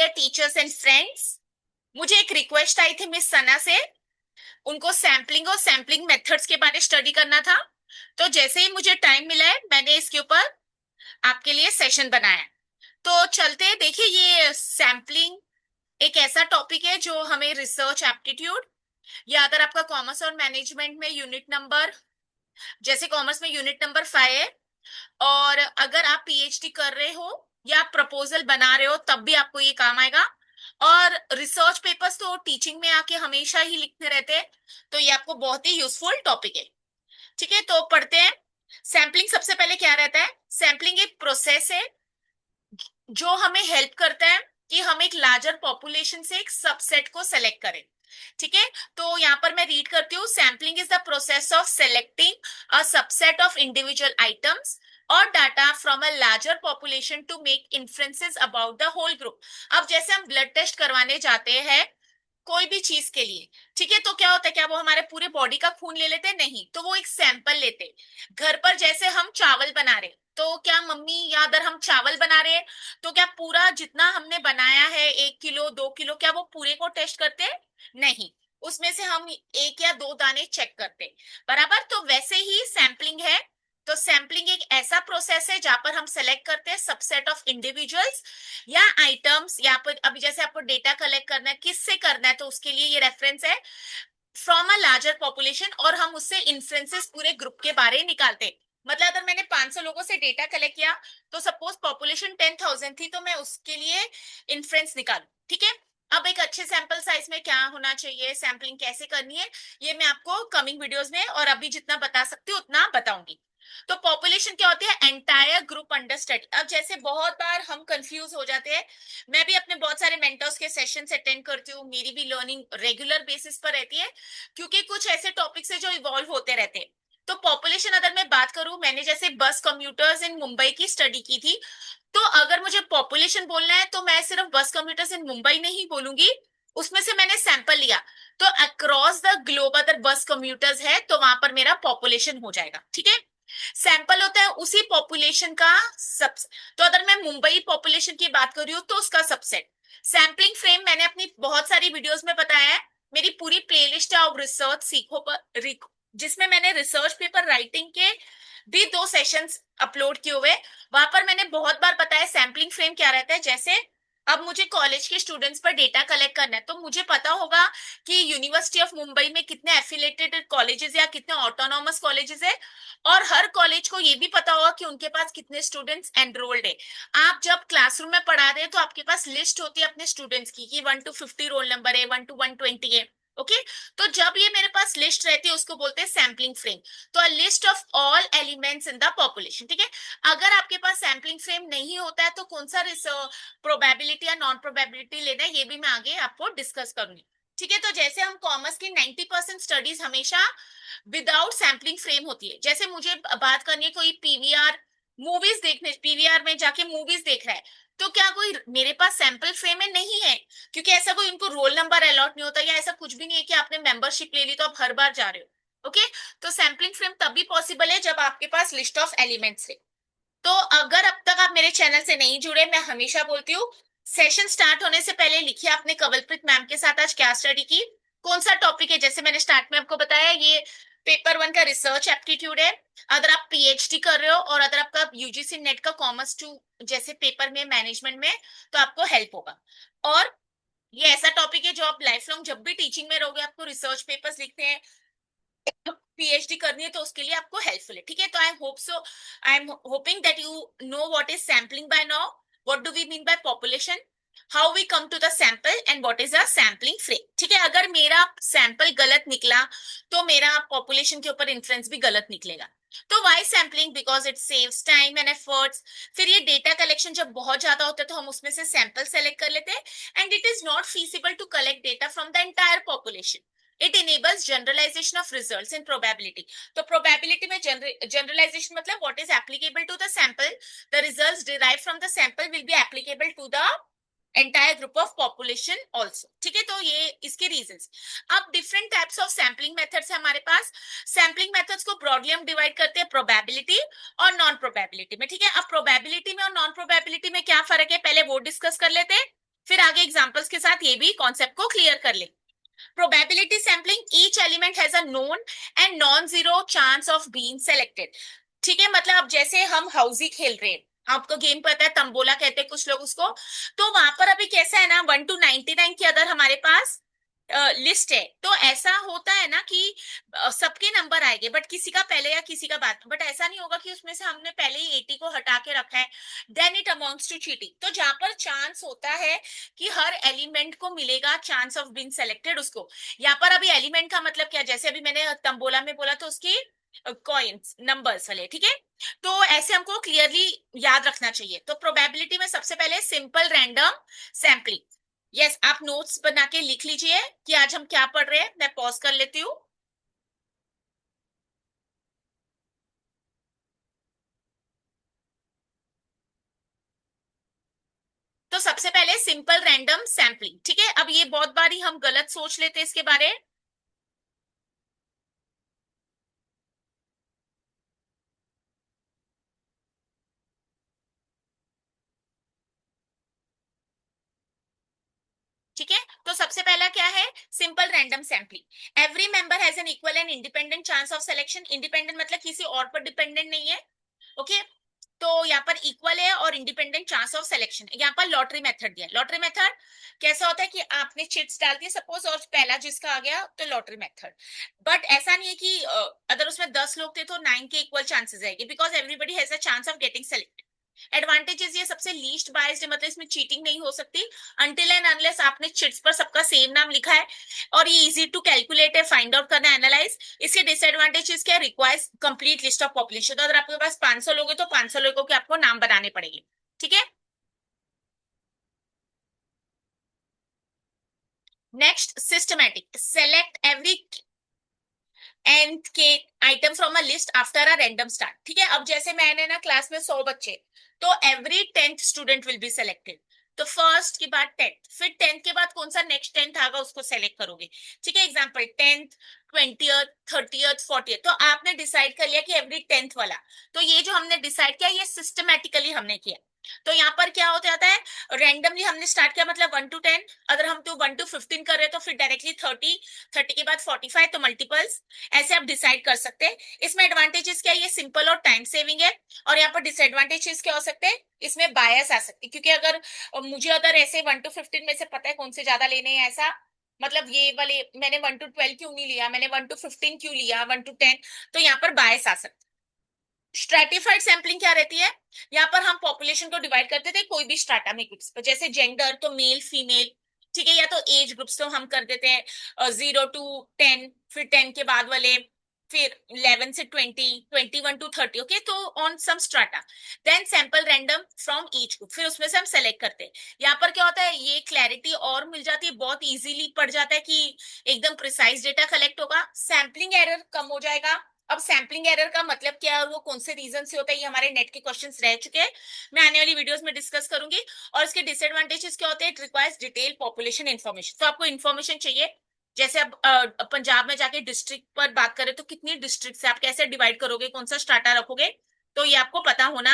Dear teachers and friends, मुझे एक request आई थी मिस सना से। उनको सैम्पलिंग और सैम्पलिंग मेथड्स के बारे में स्टडी करना था। तो जैसे ही मुझे टाइम मिला है मैंने इसके ऊपर आपके लिए सेशन बनाया है। तो चलते हैं। देखिए, ये सैम्पलिंग एक ऐसा टॉपिक है जो हमें रिसर्च एप्टीट्यूड, या अगर आपका कॉमर्स और मैनेजमेंट में यूनिट नंबर, जैसे कॉमर्स में यूनिट नंबर 5 है, और अगर आप पीएचडी कर रहे हो या प्रपोजल बना रहे हो तब भी आपको ये काम आएगा। और रिसर्च पेपर्स तो टीचिंग में आके हमेशा ही लिखते रहते हैं, तो ये आपको बहुत ही यूजफुल टॉपिक है। ठीक है, तो पढ़ते हैं। सैम्पलिंग सबसे पहले क्या रहता है? सैम्पलिंग एक प्रोसेस है जो हमें हेल्प करता है कि हम एक लार्जर पॉपुलेशन से एक सबसेट को सेलेक्ट करें। ठीक है, तो यहाँ पर मैं रीड करती हूँ। Sampling is the process of selecting a subset of individual items और data from a larger population to make inferences about the whole group. अब जैसे हम ब्लड टेस्ट करवाने जाते हैं कोई भी चीज के लिए, ठीक है, तो क्या होता है, क्या वो हमारे पूरे बॉडी का खून ले लेते हैं? नहीं, तो वो एक सैंपल लेते हैं। घर पर जैसे हम चावल बना रहे, तो क्या मम्मी, या अगर हम चावल बना रहे हैं तो क्या पूरा जितना हमने बनाया है 1 किलो 2 किलो, क्या वो पूरे को टेस्ट करते हैं? नहीं, उसमें से हम एक या दो दाने चेक करते हैं। बराबर, तो वैसे ही सैम्पलिंग है। तो सैम्पलिंग एक ऐसा प्रोसेस है जहां पर हम सेलेक्ट करते हैं सबसेट ऑफ इंडिविजुअल्स या आइटम्स, या पर अभी जैसे आपको डेटा कलेक्ट करना है, किससे करना है, तो उसके लिए ये रेफरेंस है, फ्रॉम अ लार्जर पॉपुलेशन, और हम उससे इन्फ्रेंसेस पूरे ग्रुप के बारे में निकालते हैं। मतलब अगर मैंने 500 लोगों से डेटा कलेक्ट किया, तो सपोज पॉपुलेशन 10,000 थी, तो मैं उसके लिए इन्फ्रेंस निकालू। ठीक है, अब एक अच्छे सैंपल साइज में क्या होना चाहिए, सैम्पलिंग कैसे करनी है, ये मैं आपको कमिंग वीडियोस में और अभी जितना बता सकती हूँ उतना बताऊंगी। तो पॉपुलेशन क्या होती है? Entire group under study. अब जैसे बहुत बार हम कंफ्यूज हो जाते हैं, मैं भी अपने बहुत सारे मेंटर्स के सेशंस अटेंड करती हूँ, मेरी भी लर्निंग रेगुलर बेसिस पर रहती है, क्योंकि कुछ ऐसे टॉपिक्स है जो इवॉल्व होते रहते हैं। तो पॉपुलेशन अगर मैं बात करूं, मैंने जैसे बस कम्यूटर्स इन मुंबई की स्टडी की थी, तो अगर मुझे पॉपुलेशन बोलना है तो मैं सिर्फ बस कम्यूटर्स इन मुंबई नहीं बोलूंगी, उसमें से मैंने सैंपल लिया, तो अक्रॉस द ग्लोब अगर बस कम्यूटर्स है तो वहां पर मेरा पॉपुलेशन हो जाएगा। ठीक है, सैंपल होता है उसी पॉपुलेशन का सब। तो अगर मैं मुंबई पॉपुलेशन की बात कर रही हूँ तो उसका सबसेट। सैम्पलिंग फ्रेम मैंने अपनी बहुत सारी वीडियोस में बताया है। मेरी पूरी प्लेलिस्ट है ऑफ रिसर्च सीखो पर, जिसमें मैंने रिसर्च पेपर राइटिंग के भी 2 सेशंस अपलोड किए हुए। वहां पर मैंने बहुत बार बताया सैम्पलिंग फ्रेम क्या रहता है। जैसे अब मुझे कॉलेज के स्टूडेंट्स पर डेटा कलेक्ट करना है, तो मुझे पता होगा कि यूनिवर्सिटी ऑफ मुंबई में कितने एफिलेटेड कॉलेजेस या कितने ऑटोनॉमस कॉलेजेस है, और हर कॉलेज को ये भी पता होगा कि उनके पास कितने स्टूडेंट्स एनरोल्ड है। आप जब क्लासरूम में पढ़ा रहे हैं तो आपके पास लिस्ट होती है अपने स्टूडेंट्स की कि 1 to 50 रोल नंबर है, 1 to 120 है। ओके, तो जब ये मेरे पास लिस्ट रहती है उसको बोलते हैं सैम्पलिंग फ्रेम। तो अ list of all elements in the population. ठीक है, अगर आपके पास सैम्पलिंग फ्रेम नहीं होता है तो कौन सा प्रोबेबिलिटी या नॉन प्रोबेबिलिटी लेना है, ये भी मैं आगे आपको डिस्कस करूंगी। ठीक है, तो जैसे हम कॉमर्स की 90% स्टडीज हमेशा विदाउट सैम्पलिंग फ्रेम होती है। जैसे मुझे बात करनी है, कोई पीवीआर मूवीज देखने, पीवीआर में जाके मूवीज देख रहा है, तो क्या कोई मेरे पास सैंपल फ्रेम में नहीं है, क्योंकि ऐसा कोई उनको रोल नंबर अलॉट नहीं होता, या ऐसा कुछ भी नहीं है कि आपने मेंबरशिप ले ली तो आप हर बार जा रहे हो। ओके, तो सैम्पलिंग फ्रेम तभी पॉसिबल है जब आपके पास लिस्ट ऑफ एलिमेंट्स है। तो अगर अब तक आप मेरे चैनल से नहीं जुड़े, मैं हमेशा बोलती हूँ, सेशन स्टार्ट होने से पहले लिखिए आपने कवलप्रीत मैम के साथ आज क्या स्टडी की, कौन सा टॉपिक है। जैसे मैंने स्टार्ट में आपको बताया, ये पेपर 1 का रिसर्च एप्टीट्यूड है। अगर आप पीएचडी कर रहे हो और अगर आपका यूजीसी नेट का कॉमर्स 2 जैसे पेपर में मैनेजमेंट में, तो आपको हेल्प होगा। और ये ऐसा टॉपिक है जो आप लाइफ लॉन्ग जब भी टीचिंग में रहोगे, आपको रिसर्च पेपर्स लिखते हैं, पीएचडी करनी है, तो उसके लिए आपको हेल्पफुल है। ठीक है, तो I am hoping that you know what is sampling by now, what do we mean by population, how we come to the sample and what is a sampling frame. ठीक है, अगर मेरा सैंपल गलत निकला तो मेरा पॉपुलेशन के ऊपर इन्फ्लुएंस भी गलत निकलेगा। तो why sampling? Because it saves time and efforts. फिर ये डेटा कलेक्शन जब बहुत ज्यादा होता है तो हम उसमें से सैंपल सेलेक्ट कर लेते हैं, and it is not feasible to collect data from the entire population. It enables generalization of results in probability. तो प्रोबेबिलिटी में जनरलाइजेशन मतलब what is applicable to the sample, the results derive from the sample will be applicable to the entire group of population also. ठीक है, तो ये इसके reasons. अब different types of sampling methods है हमारे पास। सैम्पलिंग मेथड्स को ब्रॉडली हम डिवाइड करते हैं प्रोबेबिलिटी और नॉन प्रोबेबिलिटी में। ठीक है, अब प्रोबेबिलिटी में और नॉन प्रोबेबिलिटी में क्या फर्क है, पहले वो डिस्कस कर लेते हैं, फिर आगे एग्जांपल्स के साथ ये भी कॉन्सेप्ट को क्लियर कर ले। Probability sampling, each element has a known and non zero chance of being selected. ठीक है, मतलब अब जैसे हम हाउजी खेल रहे हैं, आपको गेम पता है, तंबोला कहते हैं कुछ लोग उसको। तो वहां पर अभी कैसा है ना, 1 to 99 की अगर हमारे पास लिस्ट है, तो ऐसा होता है ना कि सबके नंबर आएंगे, बट किसी का पहले या किसी का बाद। बट ऐसा नहीं होगा कि उसमें से हमने पहले ही 80 को हटा के रखा है, then it amounts to cheating. तो जहां पर चांस होता है कि हर एलिमेंट को मिलेगा चांस ऑफ बीइंग सेलेक्टेड, उसको। यहाँ पर अभी एलिमेंट का मतलब क्या, जैसे अभी मैंने तंबोला में बोला तो उसकी कॉइन्स नंबर्स वाले, ठीक है। तो ऐसे हमको क्लियरली याद रखना चाहिए। तो प्रोबेबिलिटी में सबसे पहले सिंपल रैंडम सैम्पलिंग। यस, आप नोट्स बना के लिख लीजिए कि आज हम क्या पढ़ रहे हैं। मैं पॉज कर लेती हूँ। तो सबसे पहले सिंपल रैंडम सैम्पलिंग, ठीक है। अब ये बहुत बारी हम गलत सोच लेते हैं इसके बारे। ठीक है, तो सबसे पहला क्या है, simple random sampling. Every member has an equal and independent chance of selection. Independent मतलब किसी और पर डिपेंडेंट नहीं है, ओके। तो यहाँ पर इक्वल है और इंडिपेंडेंट चांस ऑफ सिलेक्शन। यहाँ पर लॉटरी मेथड दिया। लॉटरी मेथड कैसा होता है कि आपने चिट्स डाल दी सपोज, और पहला जिसका आ गया तो लॉटरी मेथड। बट ऐसा नहीं है कि अगर उसमें 10 लोग थे तो 9 के इक्वल चांसेस आएंगे, because everybody has a chance of getting select. Advantages, ये सबसे लीस्ट बायस्ड है, मतलब इसमें चीटिंग नहीं हो सकती अनटिल एंड अनलेस आपने चिट्स पर सबका सेम नाम लिखा है। और ये इजी टू कैलकुलेट है, फाइंड आउट करना, एनालाइज। इसके डिसएडवांटेजेस क्या, requires complete list of population. तो अगर आपके पास 500 लोग हैं तो 500 लोगों के आपको नाम बनाने पड़ेंगे, ठीक है। Next, systematic, select every nth के item from a list after a random start. ठीक है, अब जैसे मैंने ना क्लास में 100 बच्चे, तो every 10th student will be selected. तो फर्स्ट के बाद 10th, फिर 10th के बाद कौन सा नेक्स्ट 10th आगा उसको सेलेक्ट करोगे। ठीक है, example 10th, 20th, 30th, 40th। तो आपने डिसाइड कर लिया कि एवरी 10th वाला। तो ये जो हमने डिसाइड किया ये सिस्टमैटिकली हमने किया। तो यहाँ पर क्या हो जाता है, रैंडमली हमने स्टार्ट किया, मतलब 1 to 10। अगर हम तो 1 to 15 कर रहे हैं तो फिर डायरेक्टली 30, 30 के बाद 45, तो मल्टीपल्स ऐसे आप डिसाइड कर सकते हैं। इसमें एडवांटेजेस क्या है, ये सिंपल और टाइम सेविंग है। और यहाँ पर डिसएडवांटेजेस क्या हो सकते हैं, इसमें बायस आ सकती है, क्योंकि अगर मुझे अगर ऐसे 1 to 15 में से पता है कौन से ज्यादा लेने हैं, ऐसा मतलब ये वाले मैंने 1 to 12 क्यों नहीं लिया, मैंने 1 to 15 क्यों लिया, 1 to 10। तो यहाँ पर बायस आ सकता है। स्ट्रेटिफाइड सैम्पलिंग क्या रहती है, यहाँ पर हम पॉपुलेशन को डिवाइड करते थे कोई भी स्ट्राटा में ग्रुप्स पर, जैसे जेंडर तो मेल फीमेल, ठीक है, या तो एज ग्रुप्स तो हम कर देते हैं 0 to 10, फिर 10 के बाद वाले, फिर 11 से 20, 21 to 30, ओके। तो on some strata, then sample random from each group, फिर उसमें से हम सेलेक्ट करते हैं। यहाँ पर क्या होता है, ये क्लैरिटी और मिल जाती है, बहुत इजीली पड़ जाता है कि एकदम प्रिसाइज डेटा कलेक्ट होगा, सैम्पलिंग एरर कम हो जाएगा। अब सैम्पलिंग एरर का मतलब क्या है और वो कौन से रीजन से होता है, ये हमारे नेट के क्वेश्चंस रह चुके हैं, मैं आने वाली वीडियोस में डिस्कस करूंगी। और इसके डिसएडवांटेजेस क्या होते हैं, it requires detail population information. तो आपको इन्फॉर्मेशन चाहिए, जैसे अब पंजाब में जाके डिस्ट्रिक्ट पर बात करें तो कितनी डिस्ट्रिक्ट से आप कैसे डिवाइड करोगे, कौन सा स्टार्टा रखोगे, तो ये आपको पता होना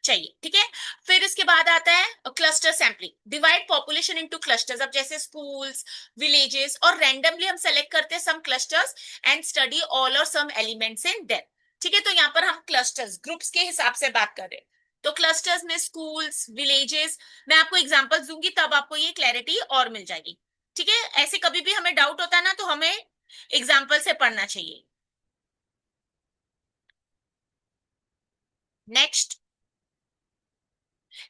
चाहिए, ठीक है। फिर इसके बाद आता है cluster sampling, divide population into clusters. अब जैसे स्कूल्स, विलेजेस, और रैंडमली हम सेलेक्ट करते हैं सम क्लस्टर्स एंड स्टडी ऑल और सम एलिमेंट्स इन देम। ठीक है, तो यहाँ पर हम क्लस्टर्स ग्रुप्स के हिसाब से बात कर रहे हैं। तो क्लस्टर्स में स्कूल्स, विलेजेस, मैं आपको एग्जांपल्स दूंगी तब आपको ये क्लैरिटी और मिल जाएगी। ठीक है, ऐसे कभी भी हमें डाउट होता है ना तो हमें एग्जाम्पल से पढ़ना चाहिए। नेक्स्ट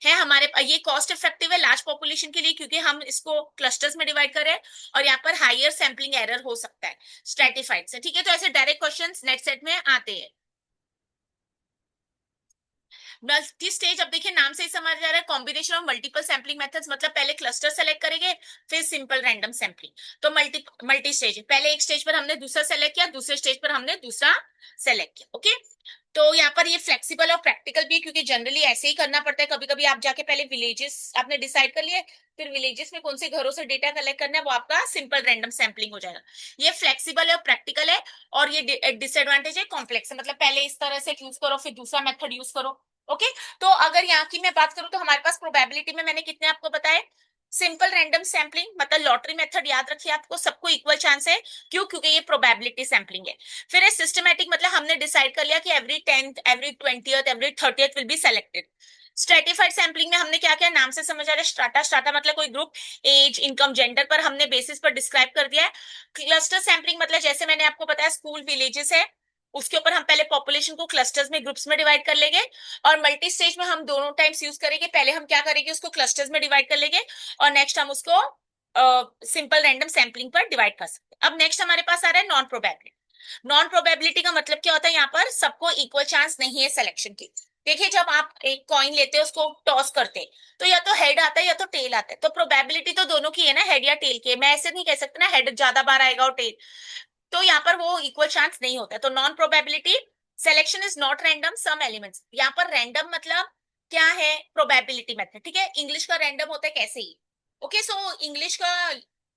है हमारे ये कॉस्ट इफेक्टिव है लार्ज पॉपुलेशन के लिए, क्योंकि हम इसको क्लस्टर्स में डिवाइड करें, और यहाँ पर हायर सैम्पलिंग एरर हो सकता है स्ट्रेटिफाइड से। ठीक है, तो ऐसे डायरेक्ट क्वेश्चंस नेट सेट में आते हैं। मल्टी स्टेज, अब देखिए नाम से ही समझ आ रहा है, combination of multiple sampling methods, मतलब पहले क्लस्टर सेलेक्ट करेंगे, फिर सिंपल रैंडम सैम्पलिंग। तो मल्टी मल्टी स्टेज, पहले एक स्टेज पर हमने दूसरा सेलेक्ट किया, दूसरे स्टेज पर हमने दूसरा सेलेक्ट किया, ओके। तो यहाँ पर ये फ्लेक्सिबल और प्रैक्टिकल भी है, क्योंकि जनरली ऐसे ही करना पड़ता है। कभी कभी आप जाके पहले विलेजेस आपने डिसाइड कर लिए, फिर विलेजेस में कौन से घरों से डेटा कलेक्ट करना है, वो आपका सिंपल रैंडम सैम्पलिंग हो जाएगा। ये फ्लेक्सिबल है और प्रैक्टिकल है। और ये डिसएडवांटेज है, कॉम्प्लेक्स है, मतलब पहले इस तरह से यूज करो फिर दूसरा मेथड यूज करो, ओके। तो अगर यहाँ की मैं बात करूं तो हमारे पास प्रोबेबिलिटी में मैंने कितने आपको बताए, सिंपल रैंडम सैम्पलिंग मतलब लॉटरी मेथड, याद रखिए आपको सबको इक्वल चांस है। क्यों? क्योंकि ये प्रोबेबिलिटी सैम्पलिंग है। फिर है सिस्टमैटिक, मतलब हमने डिसाइड कर लिया कि every 10th, every 20th, every 30th will be selected. Stratified sampling में हमने क्या क्या नाम से समझ आ रहा है, स्ट्राटा, स्ट्राटा मतलब कोई ग्रुप, एज, इनकम, जेंडर पर हमने बेसिस पर डिस्क्राइब कर दिया है। क्लस्टर सैम्पलिंग मतलब जैसे मैंने आपको बताया स्कूल विलेजेस है, उसके ऊपर हम पहले पॉपुलेशन को क्लस्टर्स में, ग्रुप्स में डिवाइड कर लेंगे। और मल्टी स्टेज में हम दोनों टाइम्स यूज करेंगे, पहले हम क्या करेंगे उसको क्लस्टर्स में डिवाइड कर लेंगे और नेक्स्ट हम उसको सिंपल रैंडम सैम्पलिंग पर डिवाइड कर सकते हैं। अब नेक्स्ट हमारे पास आ रहा है नॉन प्रोबेबिलिटी। नॉन प्रोबेबिलिटी का मतलब क्या होता है, यहाँ पर सबको इक्वल चांस नहीं है सिलेक्शन की। देखिए जब आप एक कॉइन लेते हो उसको टॉस करते हैं तो या तो हेड आता है या तो टेल आता है, तो प्रोबेबिलिटी तो दोनों की है ना, हेड या टेल की। मैं ऐसे नहीं कह सकता ना हेड ज्यादा बार आएगा और टेल, तो यहाँ पर वो इक्वल चांस नहीं होता। तो non probability, selection is not random, some elements. यहाँ पर रैंडम मतलब क्या है, प्रोबेबिलिटी मेथड, ठीक है। इंग्लिश का रैंडम होता है कैसे ही, ओके। सो इंग्लिश का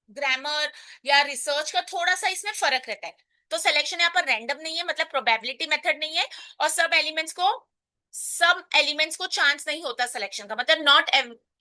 ग्रामर या रिसर्च का थोड़ा सा इसमें फर्क रहता है। तो सिलेक्शन यहाँ पर रैंडम नहीं है, मतलब प्रोबेबिलिटी मेथड नहीं है। और सब एलिमेंट्स को चांस नहीं होता सिलेक्शन का, मतलब not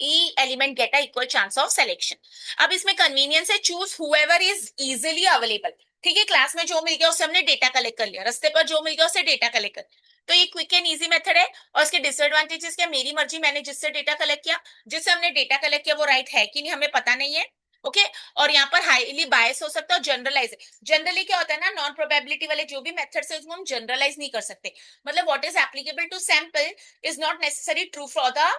E element get a equal chance of selection. अब इसमें कन्वीनियंस है, choose whoever is easily available. ठीक है, क्लास में जो मिल गया उससे हमने डेटा कलेक्ट कर लिया, रास्ते पर जो मिल गया उससे डेटा कलेक्ट कर। तो ये क्विक एंड इजी मेथड है। और इसके डिसएडवांटेजेस क्या, मेरी मर्जी, मैंने जिससे डेटा कलेक्ट किया, जिससे हमने डेटा कलेक्ट किया वो राइट है कि नहीं हमें पता नहीं है, ओके। और यहाँ पर हाईली बायस हो सकता है और जनरलाइज। जनरली क्या होता है ना, नॉन प्रोबेबिलिटी वाले जो भी मेथड्स है उसको हम जनरलाइज नहीं कर सकते। मतलब what is applicable to sample is not necessary true for the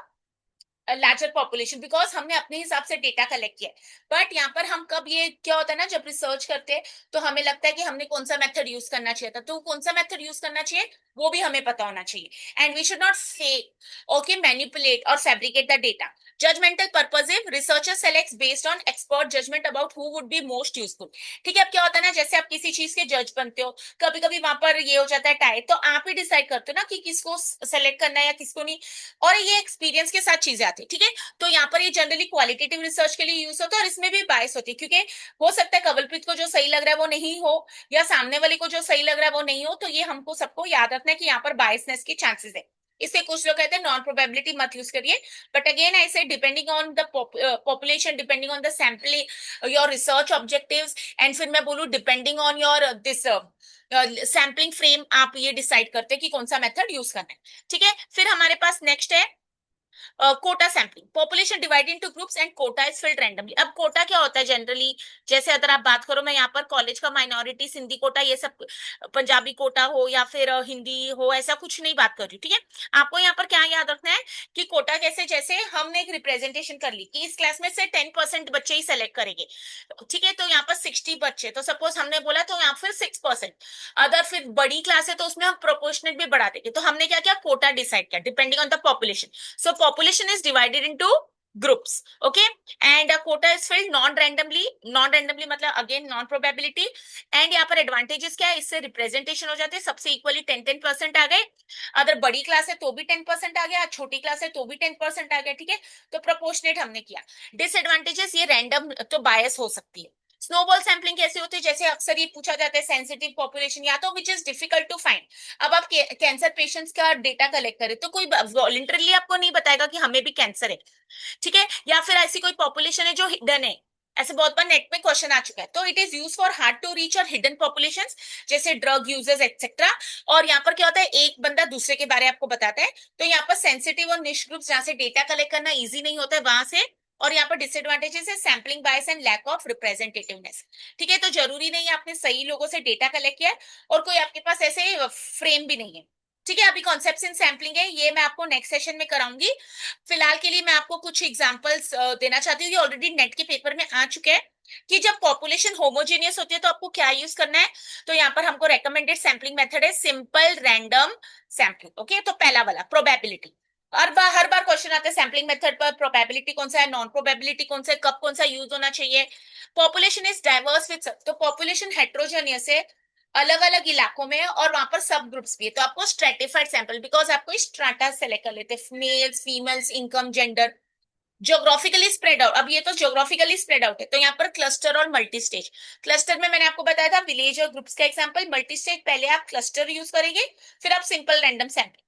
larger population, because हमने अपने हिसाब से डेटा कलेक्ट किया है। बट यहाँ पर हम कब, ये क्या होता है ना जब रिसर्च करते हैं तो हमें लगता है कि हमने कौन सा मेथड यूज करना चाहिए था, तो कौन सा मेथड यूज करना चाहिए वो भी हमें पता होना चाहिए। And we should not fake, okay, manipulate और fabricate the data. Judgmental purposive, researcher selects based on expert judgment about who would be most useful. ठीक है, अब क्या होता है ना, जैसे आप किसी चीज के जज बनते हो, कभी कभी वहां पर ये हो जाता है टाइप, तो आप ही डिसाइड करते हो ना कि किसको सेलेक्ट करना है या किसको नहीं। और ये एक्सपीरियंस के साथ चीजें आती है, ठीक है। तो यहाँ पर ये जनरली क्वालिटेटिव रिसर्च के लिए यूज होता है और इसमें भी बायस होती है, क्योंकि हो सकता है कवलप्रीत को जो सही लग रहा है वो नहीं हो, या सामने वाले को जो सही लग रहा है वो नहीं हो। तो ये हमको सबको याद रखना है कि यहाँ पर बायसनेस के चांसेस है। इससे कुछ लोग कहते हैं नॉन प्रोबेबिलिटी मत यूज करिए, बट अगेन आई से depending on the population, depending on the sampling, your research objectives, and फिर मैं बोलूं depending on your this sampling frame, आप ये डिसाइड करते हैं कि कौन सा मेथड यूज करना है। ठीक है, फिर हमारे पास नेक्स्ट है quota sampling. Population divide into groups and quota is filled randomly. अब कोटा क्या होता है जनरली, जैसे अगर आप बात करो, मैं यहाँ पर कॉलेज का माइनॉरिटी सिंधी कोटा ये सब, पंजाबी कोटा हो या फिर हिंदी हो, ऐसा कुछ नहीं बात कर रही हूँ, ठीक है। आपको यहाँ पर क्या याद रखना है कि कोटा कैसे, जैसे हमने एक रिप्रेजेंटेशन कर ली कि इस क्लास में से 10% बच्चे ही सेलेक्ट करेंगे, ठीक है। तो यहाँ पर 60 बच्चे, तो सपोज हमने बोला तो यहाँ फिर 6%। अगर फिर बड़ी क्लास है तो उसमें हम प्रोपोर्शनेट भी बढ़ा देंगे। तो हमने क्या किया, कोटा डिसाइड किया depending on the population. So population is divided into groups, okay, and a quota is filled non-randomly। non-randomly मतलब again non-probability। and यहाँ पर advantages क्या है, इससे representation हो जाते हैं, सबसे equally 10-10% आ गए। अगर बड़ी क्लास है तो भी 10% आ गया, छोटी क्लास है तो भी 10% आ गया, ठीक है। तो प्रोपोर्शनेट हमने किया। डिसएडवांटेजेस, ये रैंडम तो बायस हो सकती है। स्नोबॉल सैम्पलिंग कैसे होती है, जैसे अक्सर ये पूछा जाता है सेंसिटिव पॉपुलेशन, या तो which is difficult to find. अब आप कैंसर पेशेंट्स का डेटा कलेक्ट करें तो कोई वॉलंटरली आपको नहीं बताएगा कि हमें भी कैंसर है, ठीक है। या फिर ऐसी कोई पॉपुलेशन है जो हिडन है, ऐसे बहुत बार नेट में क्वेश्चन आ चुका है। तो it is use for hard to reach और हिडन पॉपुलेशंस, जैसे ड्रग यूजर्स एक्सेट्रा। और यहाँ पर क्या होता है, एक बंदा दूसरे के बारे में आपको बताता है। तो यहाँ पर सेंसिटिव और निश ग्रुप्स जहाँ से डेटा कलेक्ट करना इजी नहीं होता है वहां से। और यहाँ पर डिसएडवांटेजेस है sampling bias and lack of representativeness, ठीक है। तो जरूरी नहीं है आपने सही लोगों से डेटा कलेक्ट किया और कोई आपके पास ऐसे फ्रेम भी नहीं है, ठीक है। अभी कॉन्सेप्ट्स इन सैम्पलिंग है, ये मैं आपको नेक्स्ट सेशन में कराऊंगी। फिलहाल के लिए मैं आपको कुछ एग्जांपल्स देना चाहती हूँ, ये ऑलरेडी नेट के पेपर में आ चुके हैं कि जब पॉपुलेशन होमोजेनियस होती है तो आपको क्या यूज करना है। तो यहाँ पर हमको रेकमेंडेड सैम्पलिंग मेथड है सिंपल रैंडम सैम्पलिंग, ओके। तो पहला वाला प्रोबेबिलिटी, हर बार क्वेश्चन आता है सैम्पलिंग मेथड पर, प्रोबेबिलिटी कौन सा है, नॉन प्रोबेबिलिटी कौन सा है, कब कौन सा यूज होना चाहिए। पॉपुलेशन इज डाइवर्स विद, तो पॉपुलेशन हेट्रोजेनियस है, अलग अलग इलाकों में है और वहां पर सब ग्रुप्स भी है। तो आपको स्ट्रेटिफाइड सैंपल, बिकॉज आपको स्ट्राटा सेलेक्ट कर लेते हैं, males, females, income, gender. Geographically spread out, अब ये तो ज्योग्राफिकली स्प्रेड आउट है, तो यहाँ पर क्लस्टर और मल्टी स्टेज। क्लस्टर में मैंने आपको बताया था विलेज और ग्रुप्स का एग्जांपल, मल्टी स्टेज पहले आप क्लस्टर यूज करेंगे फिर आप simple random sample.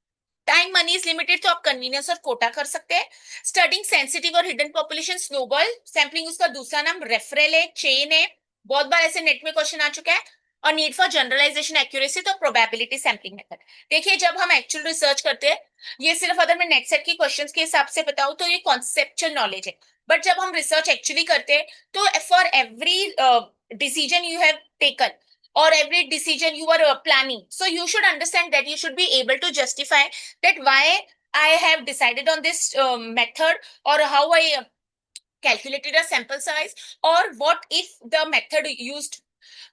Time money is limited तो आप कन्वीनियंस और कोटा कर सकते हैं। स्टडिंग सेंसिटिव और हिडन पॉपुलेशन, स्नोबॉल सैम्पलिंग उसका दूसरा नाम, रेफरल है, चेन है, बहुत बार ऐसे नेट में क्वेश्चन आ चुका है। और नीड फॉर जनरलाइजेशन एक्यूरेसी तो प्रोबेबिलिटी सैम्पलिंग मेथड। देखिए जब हम एक्चुअल रिसर्च करते हैं, ये सिर्फ अगर मैं नेट सेट की क्वेश्चंस के हिसाब से बताऊं तो ये कॉन्सेप्चुअल नॉलेज है, बट जब हम रिसर्च एक्चुअली करते हैं तो for every decision you have taken or every decision you are planning, so you should understand that you should be able to justify that why I have decided on this method, or how I calculated a sample size, or what if the method used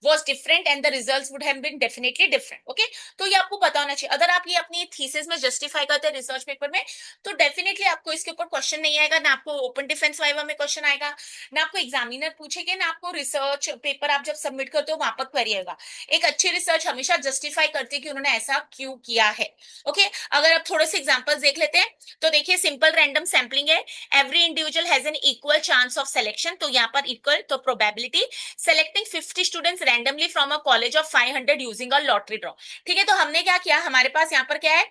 was different and the results would have been definitely different. Okay, तो ये आपको पता होना चाहिए। अगर आप ये अपनी थीसिस में जस्टिफाई करते हैं रिसर्च पेपर में, तो डेफिनेटली आपको इसके ऊपर क्वेश्चन नहीं आएगा, ना आपको ओपन डिफेंस वाइवा में क्वेश्चन आएगा, ना आपको एग्जामिनर पूछेगा, ना आपको रिसर्च पेपर आप जब सबमिट करते हो वहां पर क्वेरी आएगा। एक अच्छी रिसर्च हमेशा जस्टिफाई करती है कि उन्होंने ऐसा क्यों किया है। ओके, अगर आप थोड़े से एग्जाम्पल्स देख लेते हैं तो देखिए सिंपल रैंडम सैम्पलिंग है, every individual has an equal chance of selection, तो यहाँ पर इक्वल तो probability, selecting 50 students randomly from a college of 500 using a lottery draw. ठीक है, तो हमने क्या किया, हमारे पास यहाँ पर क्या है,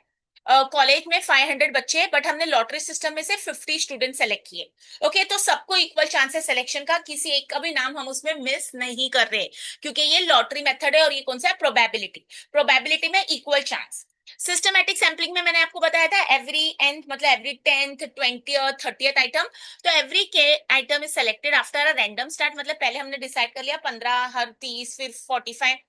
कॉलेज में 500 बच्चे हैं, बट हमने लॉटरी सिस्टम में से 50 स्टूडेंट सेलेक्ट किए। ओके, तो सबको इक्वल चांस है सिलेक्शन का, किसी एक का भी नाम हम उसमें मिस नहीं कर रहे, क्योंकि ये लॉटरी मेथड है और ये कौन सा है, प्रोबेबिलिटी। प्रोबेबिलिटी में इक्वल चांस। सिस्टमैटिक सैम्पलिंग में मैंने आपको बताया था एवरी एंड मतलब every 10th 20th 30th item, तो एवरी के item is selected after a random start, मतलब पहले हमने डिसाइड कर लिया 15, हर 30, फिर 45।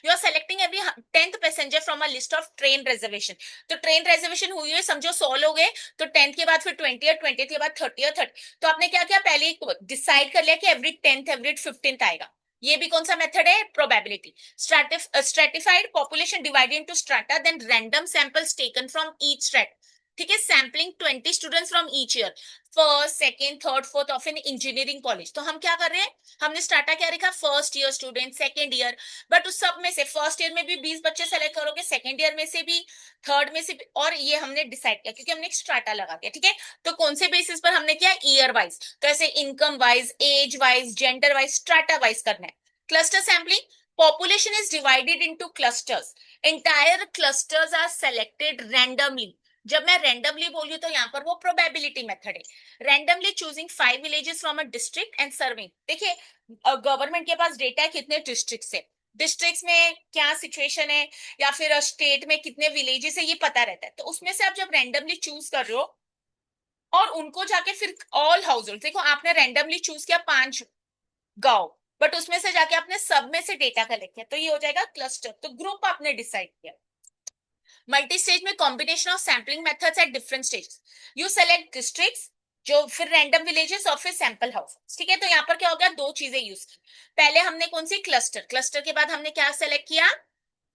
You are selecting every 10th passenger from a list of train reservation, तो ट्रेन रिजर्वेशन हुई है समझो 100 लोग हैं, तो 10th के बाद फिर 20 और 20th के बाद 30 और 30, तो आपने क्या किया, पहले डिसाइड कर लिया कि एवरी 10th एवरी 15th आएगा। ये भी कौन सा मेथड है, probability. Stratified population divided into strata, then random samples taken from each strata. ठीक है, sampling 20 students from each year, first second third fourth of an engineering college. तो हम क्या कर रहे हैं, हमने स्टार्टा क्या रखा, first year student, second year, but उस सब में से फर्स्ट ईयर में भी 20 बच्चे सेलेक्ट करोगे, सेकेंड ईयर में से भी, थर्ड में से भी, और ये हमने डिसाइड किया क्योंकि हमने एक स्ट्राटा लगा दिया। ठीक है, तो कौन से बेसिस पर हमने किया, ईयर वाइज, तो ऐसे income wise, age wise, gender wise, strata wise करना है। Cluster sampling, population is divided into clusters, entire clusters are selected randomly। जब मैं रैंडमली बोली तो यहाँ पर वो प्रोबेबिलिटी मेथड है, randomly choosing 5 villages from a district and serving. देखिए गवर्नमेंट के पास डेटा है कितने डिस्ट्रिक्ट है, डिस्ट्रिक्ट्स में क्या सिचुएशन है, या फिर स्टेट में कितने विलेजेस है, ये पता रहता है। तो उसमें से आप जब रैंडमली चूज कर रहे हो और उनको जाके फिर ऑल हाउस होल्ड, देखो आपने रैंडमली चूज किया 5 गांव, बट उसमें से जाके आपने सब में से डेटा कलेक्ट किया, तो ये हो जाएगा क्लस्टर, तो ग्रुप आपने डिसाइड किया। मल्टी स्टेज में combination of sampling methods at different stage, you select districts, जो फिर रैंडम विलेजेस और फिर सैंपल हाउस। ठीक है, तो यहाँ पर क्या हो गया, दो चीजें यूज की, पहले हमने कौन सी, क्लस्टर, क्लस्टर के बाद हमने क्या सेलेक्ट किया,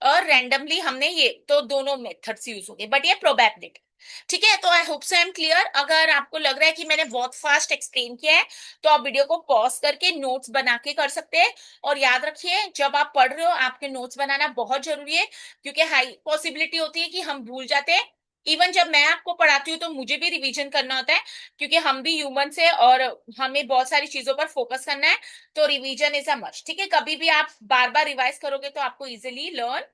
और रैंडमली हमने ये, तो दोनों मेथड्स यूज हो गए, बट ये प्रोबेबिलिटी। ठीक है, तो I hope so I am clear. अगर आपको लग रहा है कि मैंने बहुत फास्ट एक्सप्लेन किया है, तो आप वीडियो को पॉज करके नोट्स बना के कर सकते हैं। और याद रखिए जब आप पढ़ रहे हो आपके नोट्स बनाना बहुत जरूरी है, क्योंकि हाई पॉसिबिलिटी होती है कि हम भूल जाते हैं। इवन जब मैं आपको पढ़ाती हूँ तो मुझे भी रिवीजन करना होता है, क्योंकि हम भी ह्यूमन से और हमें बहुत सारी चीजों पर फोकस करना है, तो रिवीजन इज अ मस्ट। ठीक है, कभी भी आप बार बार रिवाइज करोगे तो आपको इजिली लर्न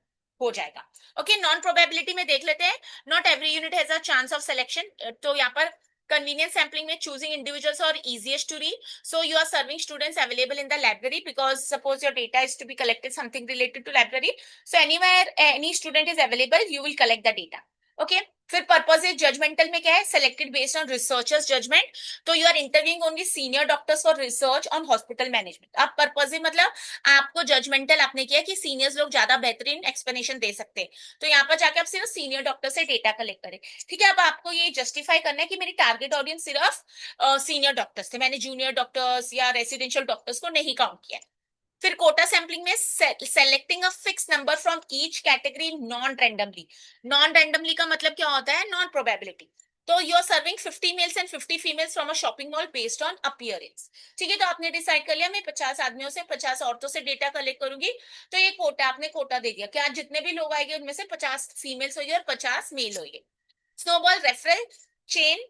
हो जाएगा। ओके, नॉन प्रोबेबिलिटी में देख लेते हैं, not every unit has a chance of selection, तो यहाँ पर convenience sampling में choosing individuals or easiest to read, so you are serving students available in the library, because suppose your data is to be collected something related to library, so anywhere any student is available you will collect the data। okay, फिर purpose is judgmental में क्या है, selected based on researcher's judgment, तो you are interviewing only senior doctors for research on hospital management. अब purpose मतलब आपको judgemental आपने किया कि सीनियर्स लोग ज्यादा बेहतरीन एक्सप्लेनेशन दे सकते हैं, तो यहाँ पर जाके आप सिर्फ सीनियर डॉक्टर से डेटा कलेक्ट करें। ठीक है, अब आपको ये जस्टिफाई करना है कि मेरी टारगेट ऑडियंस सिर्फ सीनियर डॉक्टर्स थे, मैंने जूनियर डॉक्टर्स या रेसिडेंशियल डॉक्टर्स को नहीं काउंट किया। फिर कोटा सैम्पलिंग में selecting a fix number from each category non randomly. Non randomly का मतलब क्या होता है, नॉन प्रोबेबिलिटी। तो you are serving 50 males and 50 females from a shopping mall based on appearance. ठीक है, तो आपने डिसाइड कर लिया मैं 50 आदमियों से 50 औरतों से डेटा कलेक्ट करूंगी, तो ये कोटा, आपने कोटा दे दिया, क्या जितने भी लोग आएंगे उनमें से 50 फीमेल्स होगी और 50 मेल होगी। snowball referral chain,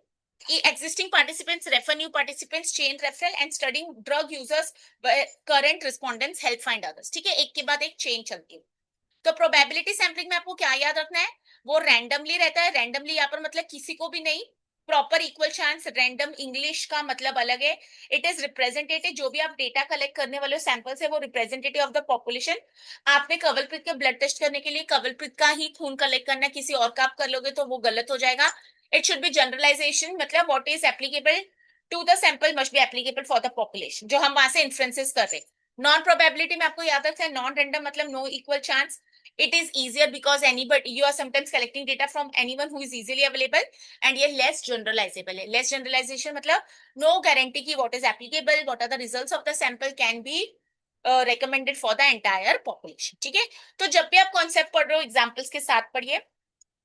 existing participants refer new participants, chain referral and studying drug users current respondents help find others। ठीक है, एक के बाद एक चेन चलती है। तो प्रोबेबिलिटी सैम्पलिंग में आपको क्या याद रखना है, वो रैंडमली रहता है। रैंडमली यहाँ पर मतलब किसी को भी नहीं, proper equal chance. Random English का मतलब अलग है। इट इज रिप्रेजेंटेटिव, जो भी आप डेटा कलेक्ट करने वाले सैंपल्स है वो रिप्रेजेंटेटिव ऑफ द पॉपुलेशन। आपने कवलप्रीत के ब्लड टेस्ट करने के लिए कवलप्रीत का ही खून कलेक्ट करना है, किसी और का आप कर लोगे तो वो गलत हो जाएगा। इट शुड बी जनरलाइजेशन, मतलब what is applicable to the sample must be applicable for the population, जो हम वहां से इन्फ्लुएंसेस कर रहे हैं। नॉन प्रोबेबिलिटी में आपको याद रखना है, नॉन रेंडम मतलब no equal chance. it is easier because anybody, you are sometimes collecting data from anyone who is easily available, and ये less generalizable है। less generalization मतलब no guarantee कि what is applicable, what are the results of the sample can be recommended for the entire population। ठीक है, तो जब भी आप कॉन्सेप्ट पढ़ रहे हो एग्जाम्पल्स के साथ पढ़िए।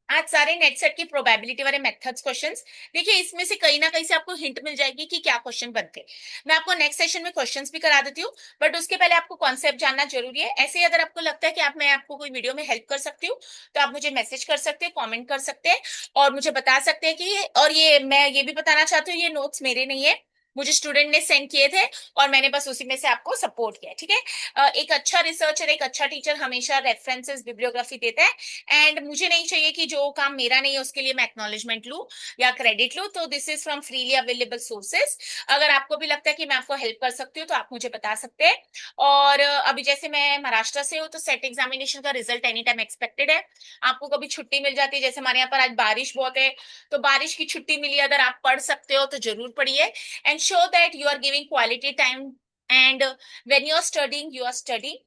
आज सारे नेट सेट की प्रोबेबिलिटी वाले मेथड्स क्वेश्चंस देखिए, इसमें से कहीं ना कहीं से आपको हिंट मिल जाएगी कि क्या क्वेश्चन बनते हैं। मैं आपको नेक्स्ट सेशन में क्वेश्चंस भी करा देती हूँ, बट उसके पहले आपको कॉन्सेप्ट जानना जरूरी है। ऐसे ही अगर आपको लगता है कि मैं आपको कोई वीडियो में हेल्प कर सकती हूँ, तो आप मुझे मैसेज कर सकते हैं, कॉमेंट कर सकते हैं और मुझे बता सकते हैं कि और ये मैं ये भी बताना चाहती हूँ, ये नोट्स मेरे नहीं है, मुझे स्टूडेंट ने सेंड किए थे और मैंने बस उसी में से आपको सपोर्ट किया। ठीक है, एक अच्छा रिसर्चर, एक अच्छा टीचर हमेशा रेफरेंसेस बिब्लियोग्राफी देता है, एंड मुझे नहीं चाहिए कि जो काम मेरा नहीं है उसके लिए मैं एक्नॉलेजमेंट लूं या क्रेडिट लूं। तो this is from freely available sources. अगर आपको भी लगता है कि मैं आपको हेल्प कर सकती हूँ तो आप मुझे बता सकते हैं। और अभी जैसे मैं महाराष्ट्र से हूँ, तो सेट एग्जामिनेशन का रिजल्ट एनी टाइम एक्सपेक्टेड है। आपको कभी छुट्टी मिल जाती है, जैसे हमारे यहाँ पर आज बारिश बहुत है, तो बारिश की छुट्टी मिली, अगर आप पढ़ सकते हो तो जरूर पढ़िए, and show that you are giving quality time, and when you are studying you are studying,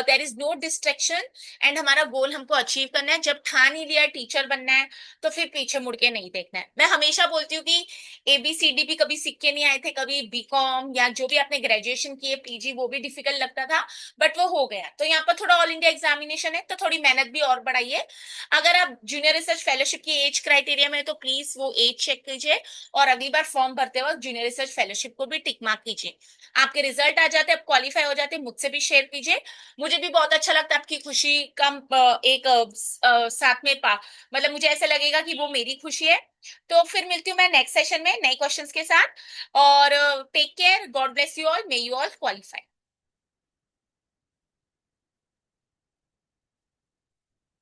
there is no distraction, and हमारा गोल हमको अचीव करना है। जब ठान ही लिया टीचर बनना है तो फिर पीछे मुड़ के नहीं देखना है। मैं हमेशा बोलती हूँ कि एबीसीडी भी कभी सीख के नहीं आए थे, कभी बीकॉम या जो भी आपने ग्रेजुएशन किए, पीजी, वो भी डिफिकल्ट लगता था, बट वो हो गया। तो यहाँ पर थोड़ा ऑल इंडिया एग्जामिनेशन है तो थोड़ी मेहनत भी और बढ़ाइए। अगर आप जूनियर रिसर्च फेलोशिप की एज क्राइटेरिया में, तो प्लीज वो एज चेक कीजिए, और अगली बार फॉर्म भरते वक्त जूनियर रिसर्च फेलोशिप को भी टिक मार्क कीजिए। आपके रिजल्ट आ जाते हैं, आप क्वालिफाई हो जाते हैं, मुझसे भी शेयर कीजिए। मुझे भी बहुत अच्छा लगता है आपकी खुशी का एक साथ में मतलब मुझे ऐसा लगेगा कि वो मेरी खुशी है। तो फिर मिलती हूँ मैं नेक्स्ट सेशन में नए क्वेश्चंस के साथ, और take care, god bless you all, may you all qualify.